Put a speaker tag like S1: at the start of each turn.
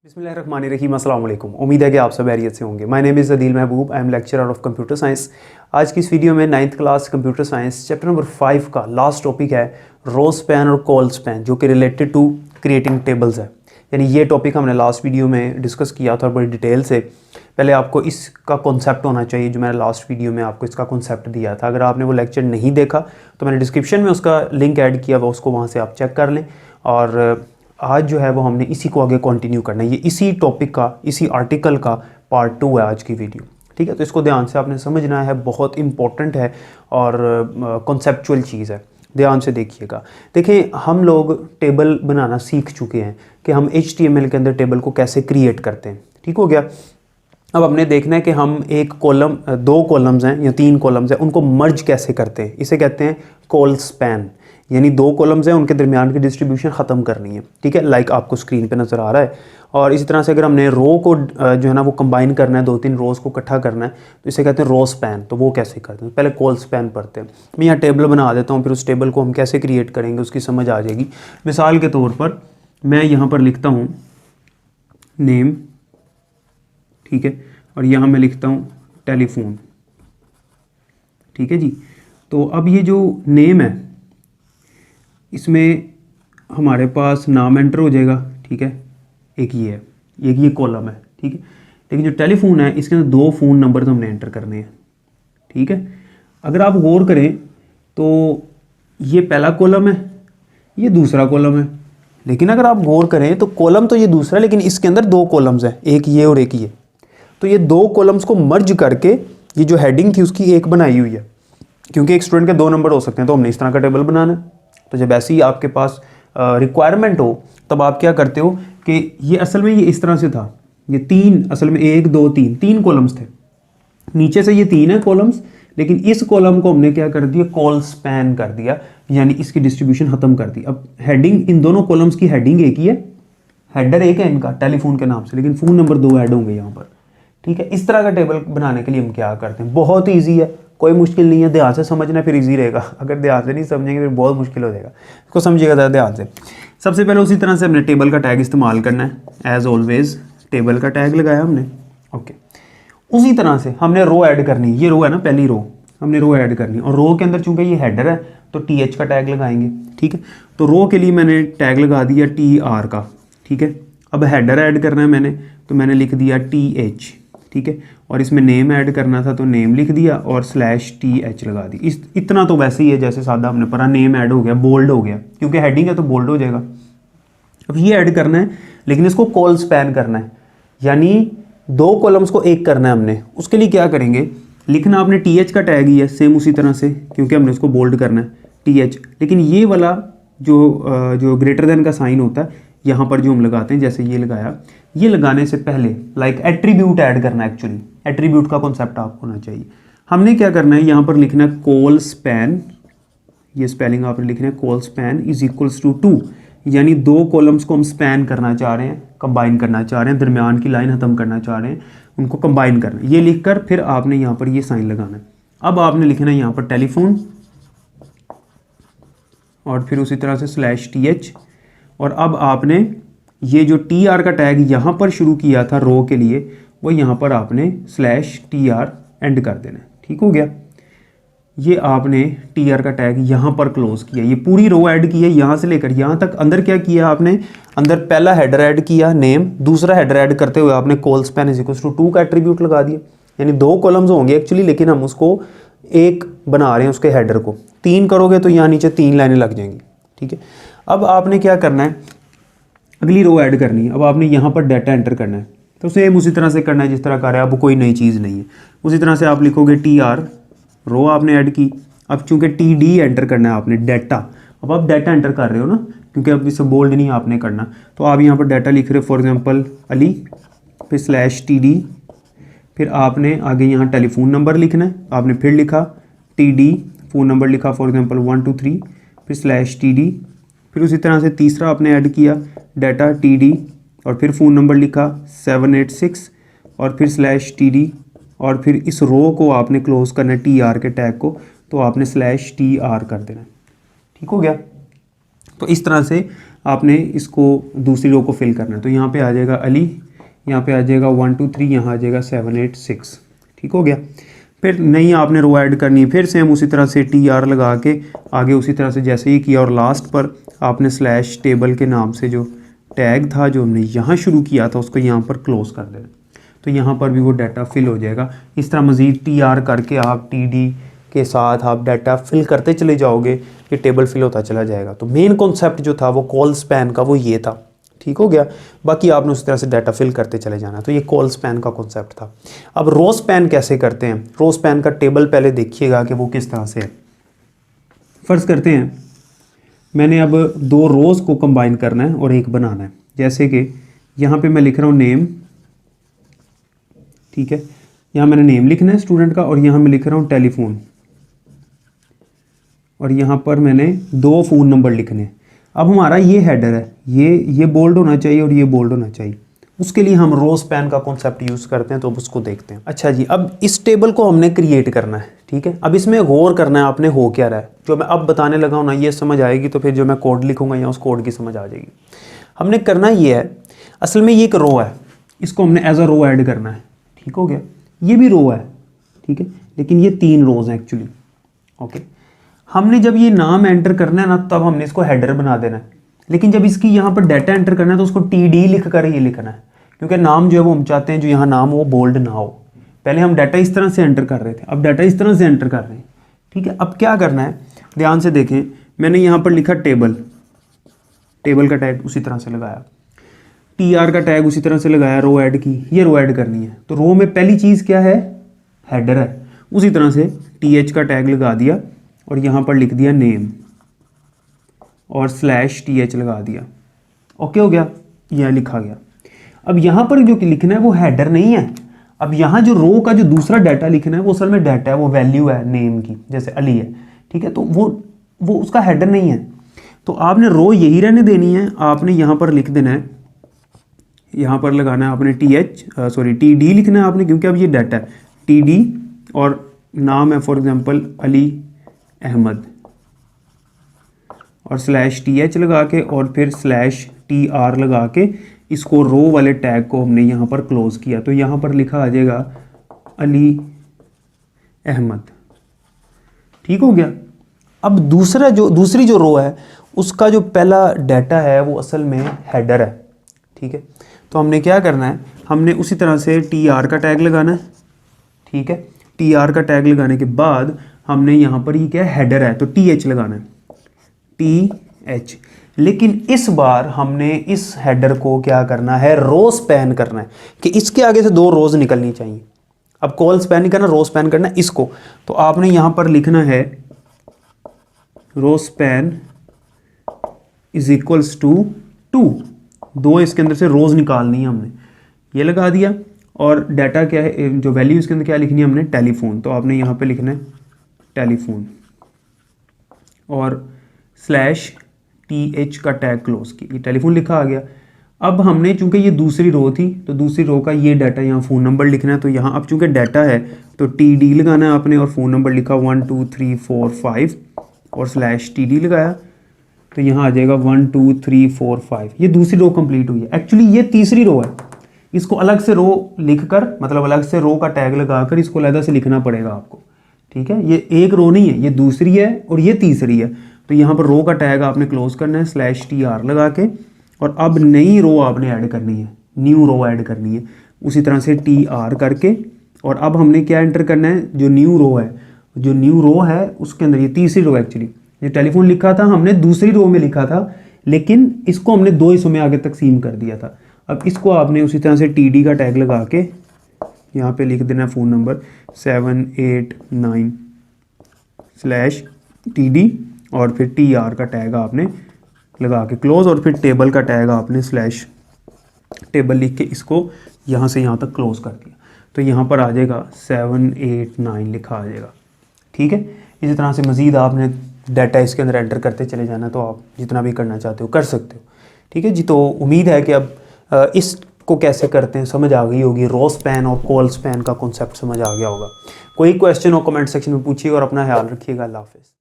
S1: बिस्मिल्लाहिर्रहमानिर्रहीम, अस्सलाम वालेकुम। उम्मीद है कि आप सब खैरियत से होंगे। My name is Adeel Mehboob, I am lecturer of computer science. आज की इस वीडियो में 9th class computer science chapter number 5 का लास्ट टॉपिक है रो स्पैन और कॉल स्पैन, जो कि रिलेटेड टू क्रिएटिंग टेबल्स है। यानी ये टॉपिक हमने लास्ट वीडियो में डिस्कस किया था बड़ी डिटेल से। पहले आपको इसका कॉन्सेप्ट होना चाहिए, जो मैंने लास्ट वीडियो में आपको इसका कॉन्सेप्ट दिया था। अगर आपने वो लेक्चर नहीं देखा तो मैंने डिस्क्रिप्शन में उसका लिंक ऐड किया हुआ, उसको वहाँ से आप चेक कर लें। और आज जो है वो हमने इसी को आगे कंटिन्यू करना है। ये इसी टॉपिक का, इसी आर्टिकल का पार्ट 2 है आज की वीडियो। ठीक है, तो इसको ध्यान से आपने समझना है, बहुत इंपॉर्टेंट है और कॉन्सेप्चुअल चीज़ है। ध्यान से देखिएगा। देखिए, हम लोग टेबल बनाना सीख चुके हैं कि हम HTML के अंदर टेबल को कैसे क्रिएट करते हैं। ठीक हो गया। अब हमने देखना है कि हम एक कॉलम, 2 कॉलम्स हैं या 3 कॉलम्स हैं, उनको मर्ज कैसे करते हैं। इसे कहते हैं कॉल स्पैन। यानी 2 कॉलम्स हैं, उनके दरमियान की डिस्ट्रीब्यूशन ख़त्म करनी है। ठीक है, लाइक आपको स्क्रीन पे नज़र आ रहा है। और इसी तरह से अगर हमने रो को जो है ना वो कंबाइन करना है, 2-3 रोज़ को इकट्ठा करना है, तो इसे कहते हैं रो स्पैन। तो वो कैसे करते हैं, पहले कॉल स्पैन पढ़ते हैं। मैं यहाँ टेबल बना देता हूँ, फिर उस टेबल को हम कैसे क्रिएट करेंगे उसकी समझ आ जाएगी। मिसाल के तौर पर मैं यहाँ पर लिखता हूँ नेम, ठीक है, और यहाँ मैं लिखता हूँ टेलीफोन। ठीक है जी। तो अब ये जो नेम है, इसमें हमारे पास नाम एंटर हो जाएगा। ठीक है, एक ये है, एक ये कॉलम है। ठीक है, लेकिन जो टेलीफोन है इसके अंदर 2 फ़ोन नंबर तो हमने एंटर करने हैं। ठीक है, अगर आप गौर करें तो ये पहला कॉलम है, ये दूसरा कॉलम है। लेकिन अगर आप गौर करें तो कॉलम तो ये दूसरा है, लेकिन इसके अंदर 2 कॉलम्स हैं, एक ये और एक ये। तो ये 2 कॉलम्स को मर्ज करके ये जो हेडिंग थी उसकी एक बनाई हुई है, क्योंकि एक स्टूडेंट के 2 नंबर हो सकते हैं, तो हमने इस तरह का टेबल बनाना है। तो जब ऐसी आपके पास रिक्वायरमेंट हो तब आप क्या करते हो कि ये असल में ये इस तरह से था, ये 3 असल में 1 2 3 कॉलम्स थे। नीचे से ये 3 है कॉलम्स, लेकिन इस कॉलम को हमने क्या कर दिया, कॉल स्पैन कर दिया, यानी इसकी डिस्ट्रीब्यूशन खत्म कर दी। अब हेडिंग, इन दोनों कॉलम्स की हेडिंग एक ही है, हेडर एक है इनका टेलीफोन के नाम से, लेकिन फ़ोन नंबर 2 ऐड होंगे यहाँ पर। ठीक है, इस तरह का टेबल बनाने के लिए हम क्या करते हैं, बहुत ईजी है, कोई मुश्किल नहीं है। ध्यान से समझना फिर इजी रहेगा। अगर ध्यान से नहीं समझेंगे फिर बहुत मुश्किल हो जाएगा। इसको समझिएगा ज़रा ध्यान से। सबसे पहले उसी तरह से हमने टेबल का टैग इस्तेमाल करना है। एज ऑलवेज टेबल का टैग लगाया हमने। ओके, उसी तरह से हमने रो ऐड करनी है। ये रो है ना, पहली रो, हमने रो ऐड करनी है। और रो के अंदर चूंकि ये हेडर है तो TH का टैग लगाएंगे। ठीक है, तो रो के लिए मैंने टैग लगा दिया TR का। ठीक है, अब हेडर ऐड करना है मैंने, तो मैंने लिख दिया TH। ठीक है, और इसमें नेम ऐड करना था तो नेम लिख दिया और /TH लगा दी। इतना तो वैसे ही है जैसे सादा हमने पढ़ा। नेम ऐड हो गया, बोल्ड हो गया, क्योंकि हेडिंग है तो बोल्ड हो जाएगा। अब ये ऐड करना है, लेकिन इसको कॉल स्पैन करना है, यानी 2 कॉलम्स को एक करना है हमने। उसके लिए क्या करेंगे, लिखना आपने TH का टैग ही है, सेम उसी तरह से, क्योंकि हमने उसको बोल्ड करना है TH। लेकिन ये वाला जो ग्रेटर देन का साइन होता है यहाँ पर जो हम लगाते हैं, जैसे ये लगाया, ये लगाने से पहले लाइक एट्रीब्यूट ऐड करना है। एक्चुअली एट्रीब्यूट का कॉन्सेप्ट आपको होना चाहिए। हमने क्या करना है, यहाँ पर लिखना है कॉल स्पैन, ये स्पेलिंग आप लिखना है, col span is equals to 2, यानी 2 कॉलम्स को हम स्पैन करना चाह रहे हैं, कंबाइन करना चाह रहे हैं, दरमियान की लाइन ख़त्म करना चाह रहे हैं, उनको कंबाइन करना है। ये लिखकर फिर आपने यहाँ पर ये साइन लगाना है। अब आपने लिखना है यहाँ पर टेलीफोन, और फिर उसी तरह से /TH। और अब आपने ये जो TR का टैग यहाँ पर शुरू किया था रो के लिए, वो यहाँ पर आपने /TR एंड कर देना है। ठीक हो गया। ये आपने TR का टैग यहाँ पर क्लोज किया, ये पूरी रो ऐड की है, यहाँ से लेकर यहाँ तक। अंदर क्या किया आपने, अंदर पहला हेडर ऐड किया नेम, दूसरा हेडर ऐड करते हुए आपने col span is equals to 2 का एट्रीब्यूट लगा दिया। यानी 2 कॉलम्स होंगे एक्चुअली, लेकिन हम उसको एक बना रहे हैं, उसके हेडर को 3 करोगे तो यहाँ नीचे 3 लाइनें लग जाएंगी। ठीक है, अब आपने क्या करना है, अगली रो ऐड करनी है। अब आपने यहाँ पर डाटा एंटर करना है, तो सेम उसी तरह से करना है जिस तरह कर रहे हैं। अब कोई नई चीज़ नहीं है। उसी तरह से आप लिखोगे TR, रो आपने ऐड की। अब चूंकि TD एंटर करना है आपने, डाटा। अब आप डाटा एंटर कर रहे हो ना, क्योंकि अब इसे बोल्ड नहीं आपने करना, तो आप यहाँ पर डाटा लिख रहे हो, फॉर एग्जाम्पल अली, फिर /TD, फिर आपने आगे यहाँ टेलीफोन नंबर लिखना है, आपने फिर लिखा TD, फ़ोन नंबर लिखा फॉर एग्जांपल 1 2 3, फिर /TD, फिर उसी तरह से तीसरा आपने ऐड किया डाटा TD, और फिर फ़ोन नंबर लिखा 786, और फिर /TD, और फिर इस रो को आपने क्लोज करना है TR के टैग को, तो आपने /TR कर देना। ठीक हो गया। तो इस तरह से आपने इसको दूसरी रो को फिल करना है। तो यहाँ पे आ जाएगा अली, यहाँ पे आ जाएगा 1 2 3, यहाँ आ जाएगा 7 8 6। ठीक हो गया। फिर नई आपने रो ऐड करनी है, फिर से हम उसी तरह से TR लगा के आगे उसी तरह से जैसे ही किया, और लास्ट पर आपने स्लैश टेबल के नाम से जो टैग था जो हमने यहाँ शुरू किया था उसको यहाँ पर क्लोज कर देना। तो यहाँ पर भी वो डाटा फिल हो जाएगा। इस तरह मज़ीद TR करके आप TD के साथ आप डाटा फिल करते चले जाओगे, ये टेबल फिल होता चला जाएगा। तो मेन कॉन्सेप्ट जो था वो कॉल स्पैन का वो ये था। ठीक हो गया। बाकी आपने उस तरह से डाटा फिल करते चले जाना। तो ये कॉल स्पैन का कॉन्सेप्ट था। अब रो स्पैन कैसे करते हैं? रो स्पैन का टेबल पहले देखिएगा कि वो किस तरह से है। फ़र्ज़ करते हैं मैंने अब 2 रोज़ को कंबाइन करना है और एक बनाना है। जैसे कि यहाँ पे मैं लिख रहा हूँ नेम, ठीक है, यहाँ मैंने नेम लिखना है स्टूडेंट का, और यहाँ मैं लिख रहा हूँ टेलीफोन, और यहाँ पर मैंने 2 फ़ोन नंबर लिखने हैं। अब हमारा ये हेडर है, ये बोल्ड होना चाहिए और ये बोल्ड होना चाहिए। उसके लिए हम रो स्पैन का कॉन्सेप्ट यूज़ करते हैं, तो अब उसको देखते हैं। अच्छा जी, अब इस टेबल को हमने क्रिएट करना है। ठीक है, अब इसमें गौर करना है आपने हो क्या रहा है। जो मैं अब बताने लगा हूँ ना, ये समझ आएगी तो फिर जो मैं कोड लिखूँगा या उस कोड की समझ आ जाएगी। हमने करना ये है, असल में ये एक रो है, इसको हमने एज अ रो ऐड करना है। ठीक हो गया। ये भी रो है, ठीक है, लेकिन ये 3 रोज़ हैं एक्चुअली। ओके, हमने जब ये नाम एंटर करना है ना, तब हमने इसको हेडर बना देना है। लेकिन जब इसकी यहाँ पर डाटा एंटर करना है तो उसको TD लिख कर ये लिखना है, क्योंकि नाम जो है वो हम चाहते हैं जो यहाँ नाम हो वो बोल्ड ना हो। पहले हम डाटा इस तरह से एंटर कर रहे थे, अब डाटा इस तरह से एंटर कर रहे हैं। ठीक है, अब क्या करना है, ध्यान से देखें। मैंने यहाँ पर लिखा टेबल, टेबल का टैग उसी तरह से लगाया, TR का टैग उसी तरह से लगाया, रो ऐड की, ये रो ऐड करनी है। तो रो में पहली चीज़ क्या है, हेडर है। उसी तरह से TH का टैग लगा दिया और यहाँ पर लिख दिया नेम और /TH लगा दिया। ओके हो गया, यह लिखा गया। अब यहाँ पर जो लिखना है वो हेडर नहीं है। अब यहाँ जो रो का जो दूसरा डाटा लिखना है वो असल में डाटा है, वो वैल्यू है नेम की, जैसे अली है। ठीक है, तो वो उसका हेडर नहीं है। तो आपने रो यही रहने देनी है। आपने यहाँ पर लिख देना है, यहाँ पर लगाना है आपने TD लिखना है आपने, क्योंकि अब ये डाटा है TD और नाम है फॉर एग्जांपल अली अहमद, और /TH लगा के और फिर /TR लगा के इसको रो वाले टैग को हमने यहाँ पर क्लोज किया। तो यहाँ पर लिखा आ जाएगा अली अहमद। ठीक हो गया। अब दूसरी जो रो है उसका जो पहला डाटा है वो असल में हेडर है। ठीक है, तो हमने क्या करना है, हमने उसी तरह से TR का टैग लगाना है। ठीक है, TR का टैग लगाने के बाद हमने यहाँ पर ये क्या हेडर है तो TH लगाना है, TH। लेकिन इस बार हमने इस हेडर को क्या करना है, रो स्पैन करना है, कि इसके आगे से 2 रोज निकलनी चाहिए। अब कॉल स्पैन नहीं करना, रो स्पैन करना है इसको। तो आपने यहाँ पर लिखना है row span is equals to 2 इसके अंदर से रोज निकालनी है हमने, ये लगा दिया। और डाटा क्या है, जो वैल्यू इसके अंदर क्या लिखनी है हमने, टेलीफोन। तो आपने यहाँ पे लिखना है टेलीफोन और /TH का टैग क्लोज की, ये टेलीफोन लिखा आ गया। अब हमने चूंकि ये दूसरी रो थी तो दूसरी रो का ये डाटा यहाँ फ़ोन नंबर लिखना है। तो यहाँ अब चूंकि डाटा है तो TD लगाना है आपने, और फ़ोन नंबर लिखा 1 2 3 4 5 और /TD लगाया। तो यहाँ आ जाएगा 1 2 3 4 5। ये दूसरी रो कंप्लीट हुई है। एक्चुअली ये तीसरी रो है, इसको अलग से रो लिख कर, मतलब अलग से रो का टैग लगाकर इसको अलग से लिखना पड़ेगा आपको। ठीक है, ये एक रो नहीं है, ये दूसरी है और ये तीसरी है। तो यहाँ पर रो का टैग आपने क्लोज करना है /TR लगा के, और अब नई रो आपने ऐड करनी है, न्यू रो ऐड करनी है उसी तरह से TR करके। और अब हमने क्या एंटर करना है, जो न्यू रो है उसके अंदर, ये तीसरी रो एक्चुअली, ये टेलीफोन लिखा था हमने दूसरी रो में लिखा था, लेकिन इसको हमने 2 हिस्सों में आगे तकसीम कर दिया था। अब इसको आपने उसी तरह से TD का टैग लगा के यहाँ पे लिख देना फ़ोन नंबर 789/TD और फिर TR का टैग आपने लगा के क्लोज, और फिर टेबल का टैग आपने /टेबल लिख के इसको यहाँ से यहाँ तक क्लोज कर दिया। तो यहाँ पर आ जाएगा 789 लिखा आ जाएगा। ठीक है, इसी तरह से मज़ीद आपने डाटा इसके अंदर एंटर करते चले जाना, तो आप जितना भी करना चाहते हो कर सकते हो। ठीक है जी, तो उम्मीद है कि अब इसको कैसे करते हैं समझ आ गई होगी। रो स्पैन और कॉल स्पैन का कॉन्सेप्ट समझ आ गया होगा। कोई क्वेश्चन हो कमेंट सेक्शन में पूछिए और अपना ख्याल रखिएगा। अल्लाह हाफ़िज़।